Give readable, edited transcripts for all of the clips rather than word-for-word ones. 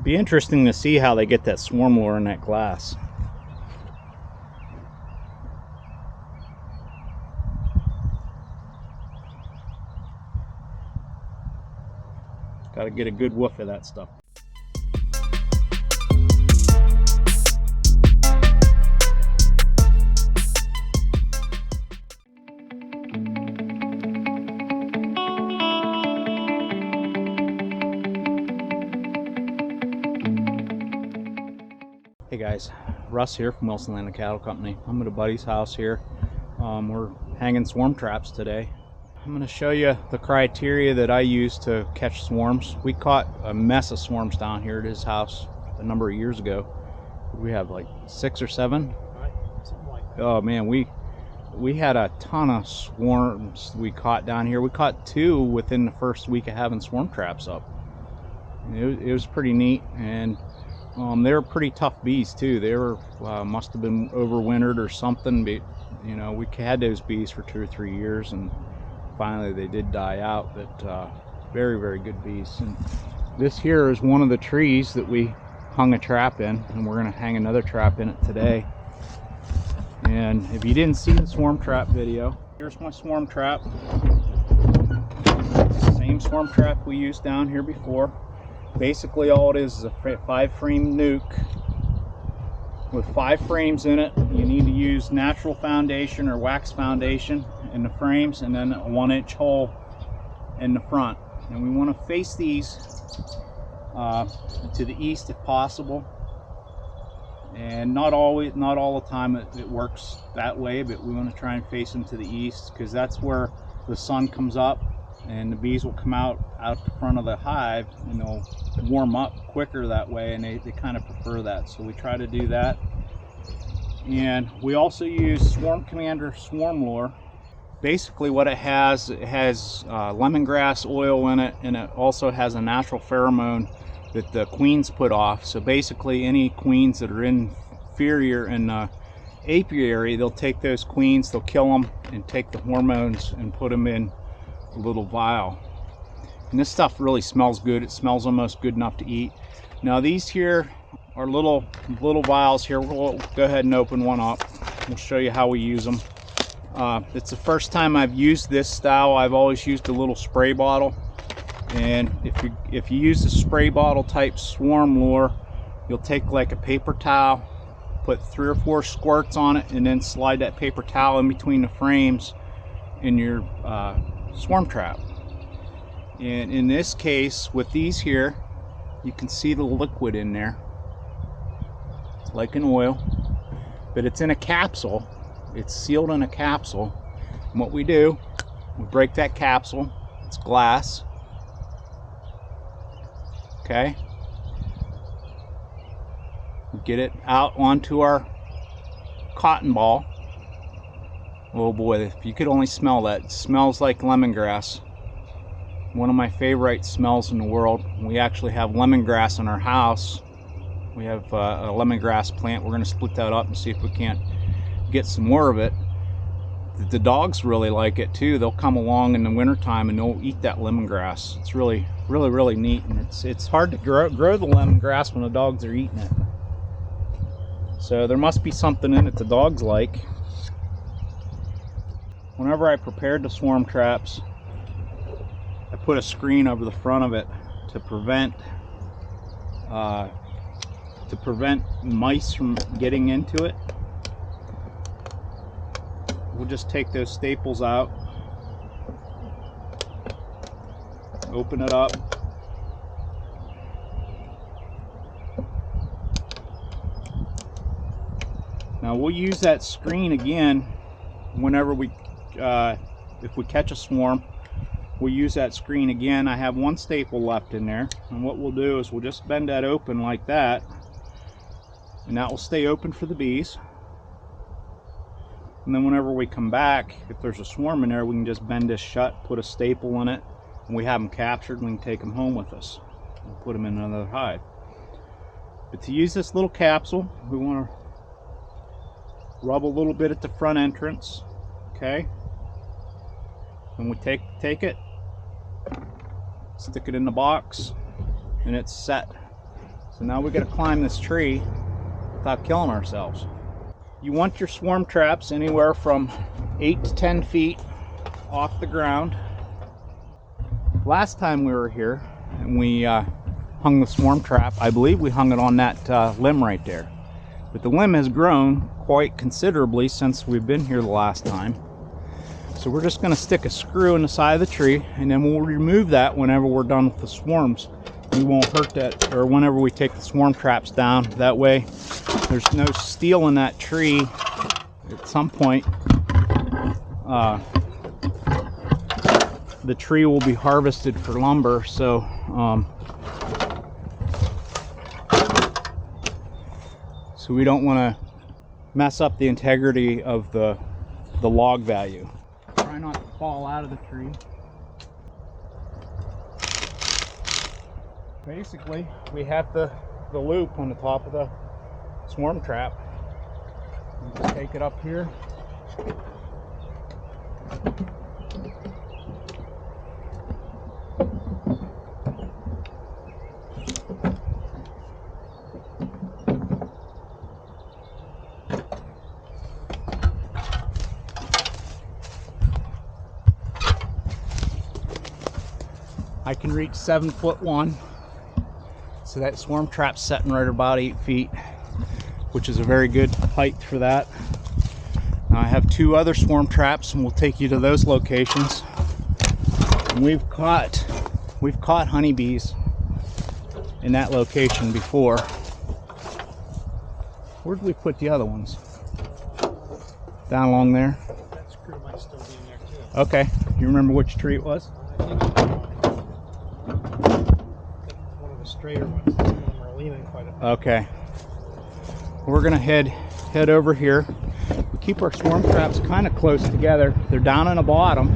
Be interesting to see how they get that swarm lure in that glass. Got to get a good whiff of that stuff. Hey guys, Russ here from Wilson Land Cattle Company. I'm at a buddy's house here. We're hanging swarm traps today. I'm going to show you the criteria that I use to catch swarms. We caught a mess of swarms down here at his house a number of years ago. We have like 6 or 7. Something like that. Oh man, we had a ton of swarms we caught down here. We caught 2 within the first week of having swarm traps up. It was pretty neat, and they were pretty tough bees too. They were must have been overwintered or something, but you know, we had those bees for 2 or 3 years, and finally they did die out. But very, very good bees. And this here is one of the trees that we hung a trap in, and we're going to hang another trap in it today. And if you didn't see the swarm trap video, here's my swarm trap. Same swarm trap we used down here before. Basically all it is a 5-frame nuke with 5 frames in it. You need to use natural foundation or wax foundation in the frames, and then a 1-inch hole in the front. And we want to face these to the east if possible. And not all the time it works that way, but we want to try and face them to the east, because that's where the sun comes up and the bees will come out the front of the hive, and they'll warm up quicker that way, and they kind of prefer that. So we try to do that. And we also use Swarm Commander Swarm Lure. Basically what it has lemongrass oil in it, and it also has a natural pheromone that the queens put off. So basically any queens that are inferior in the apiary, they'll take those queens, they'll kill them and take the hormones and put them in a little vial. And this stuff really smells good. It smells almost good enough to eat. Now these here are little vials here. We'll go ahead and open one up. We'll show you how we use them. It's the first time I've used this style. I've always used a little spray bottle. And if you use a spray bottle type swarm lure, you'll take like a paper towel, put 3 or 4 squirts on it, and then slide that paper towel in between the frames in your swarm trap. And in this case, with these here, you can see the liquid in there. It's like an oil, but it's in a capsule. It's sealed in a capsule. And what we do, we break that capsule. It's glass. Okay, we get it out onto our cotton ball. Oh boy, if you could only smell that. It smells like lemongrass. One of my favorite smells in the world. We actually have lemongrass in our house. We have a lemongrass plant. We're going to split that up and see if we can't get some more of it. The dogs really like it too. They'll come along in the wintertime and they'll eat that lemongrass. It's really neat, and it's hard to grow the lemongrass when the dogs are eating it. So there must be something in it the dogs like. Whenever I prepared the swarm traps, I put a screen over the front of it to prevent mice from getting into it. We'll just take those staples out, open it up, now we'll use that screen again whenever if we catch a swarm. We'll use that screen again. I have 1 staple left in there, and what we'll do is we'll just bend that open like that, and that will stay open for the bees. And then whenever we come back, if there's a swarm in there, we can just bend this shut, put a staple in it, and we have them captured, and we can take them home with us. We'll put them in another hive. But to use this little capsule, we want to rub a little bit at the front entrance, okay? And we take it, stick it in the box, and it's set. So now we got to climb this tree without killing ourselves. You want your swarm traps anywhere from 8 to 10 feet off the ground. Last time we were here and we hung the swarm trap, I believe we hung it on that limb right there. But the limb has grown quite considerably since we've been here the last time. So we're just going to stick a screw in the side of the tree, and then we'll remove that whenever we're done with the swarms. We won't hurt that, or whenever we take the swarm traps down. That way there's no steel in that tree. At some point the tree will be harvested for lumber, so so we don't want to mess up the integrity of the log value. Try not to fall out of the tree. Basically, we have the loop on the top of the swarm trap. You just take it up here. I can reach 7'1", so that swarm trap's setting right about 8 feet, which is a very good height for that. Now I have 2 other swarm traps, and we'll take you to those locations. And we've caught honeybees in that location before. Where did we put the other ones? Down along there? That screw might still be in there too. Okay. You remember which tree it was? I think it's one of the straighter ones. Some of them are leaning quite a bit. Okay. We're gonna head over here. We keep our swarm traps kind of close together. They're down in the bottom.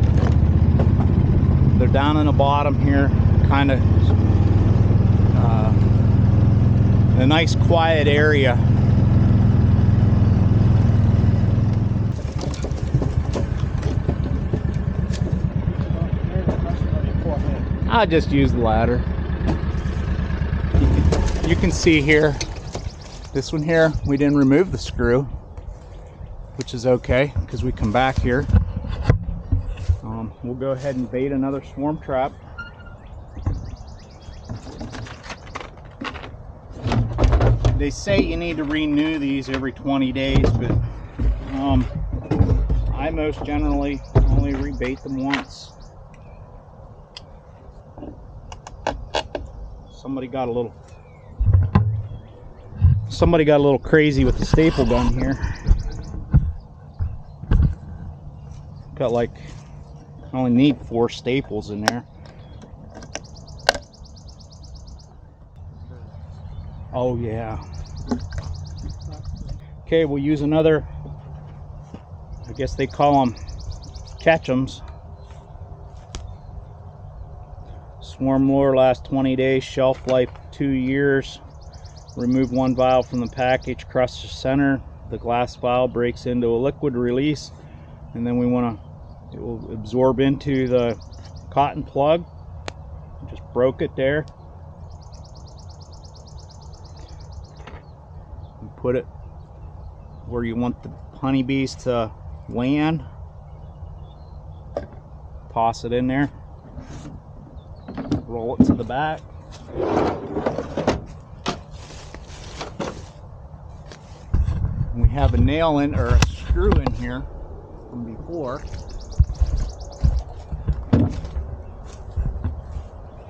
They're down in the bottom here, kind of a nice quiet area. I'll just use the ladder. You can see here, this one here, we didn't remove the screw, which is okay because we come back here. We'll go ahead and bait another swarm trap. They say you need to renew these every 20 days, but I most generally only rebait them once. Somebody got a little crazy with the staple gun here. Got like, I only need 4 staples in there. Oh yeah. Okay, we'll use another, I guess they call them catch'ems. Swarm lure lasts 20 days, shelf life 2 years. Remove 1 valve from the package, crush the center. The glass valve breaks into a liquid release, and then it will absorb into the cotton plug. Just broke it there. You put it where you want the honeybees to land. Toss it in there. Roll it to the back. And we have a nail in, or a screw in here from before.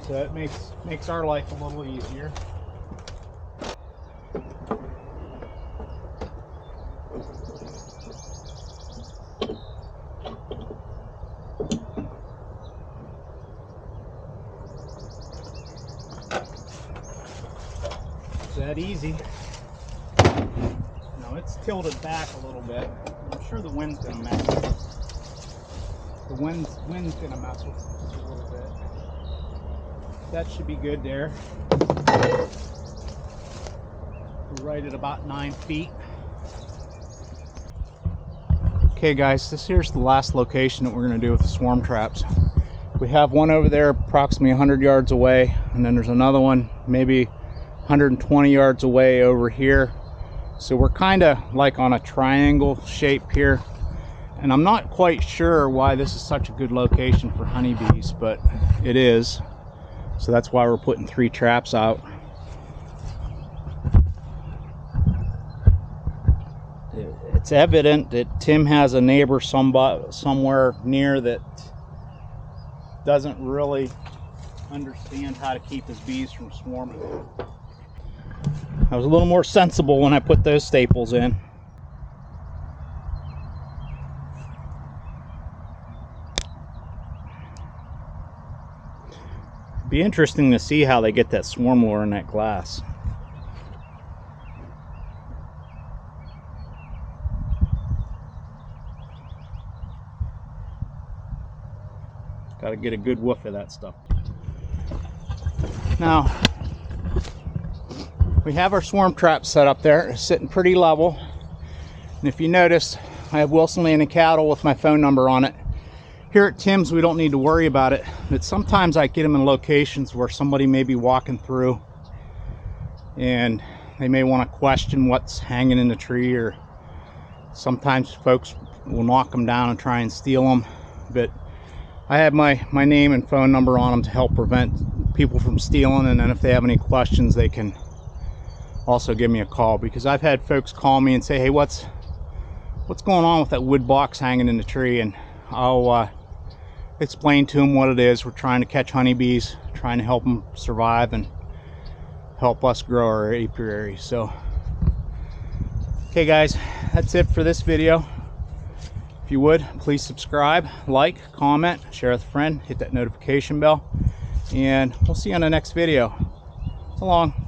So it makes our life a little easier. That easy. Now it's tilted back a little bit. I'm sure the wind's gonna mess with it. The wind's gonna mess with it a little bit. That should be good there. We're right at about 9 feet. Okay guys, this here's the last location that we're gonna do with the swarm traps. We have one over there approximately 100 yards away, and then there's another one maybe 120 yards away over here. So we're kind of like on a triangle shape here. And I'm not quite sure why this is such a good location for honeybees, but it is. So that's why we're putting 3 traps out. It's evident that Tim has a neighbor somewhere near that doesn't really understand how to keep his bees from swarming. I was a little more sensible when I put those staples in. Be interesting to see how they get that swarm lure in that glass. Got to get a good whiff of that stuff. Now, we have our swarm trap set up there. It's sitting pretty level. And if you notice, I have Wilson Landing Cattle with my phone number on it. Here at Tim's, we don't need to worry about it, but sometimes I get them in locations where somebody may be walking through and they may want to question what's hanging in the tree, or sometimes folks will knock them down and try and steal them. But I have my name and phone number on them to help prevent people from stealing, and then if they have any questions, they can also give me a call, because I've had folks call me and say, hey, what's going on with that wood box hanging in the tree? And I'll explain to them what it is. We're trying to catch honeybees, trying to help them survive and help us grow our apiary. So, okay guys, that's it for this video. If you would, please subscribe, like, comment, share with a friend, hit that notification bell, and we'll see you on the next video. So long.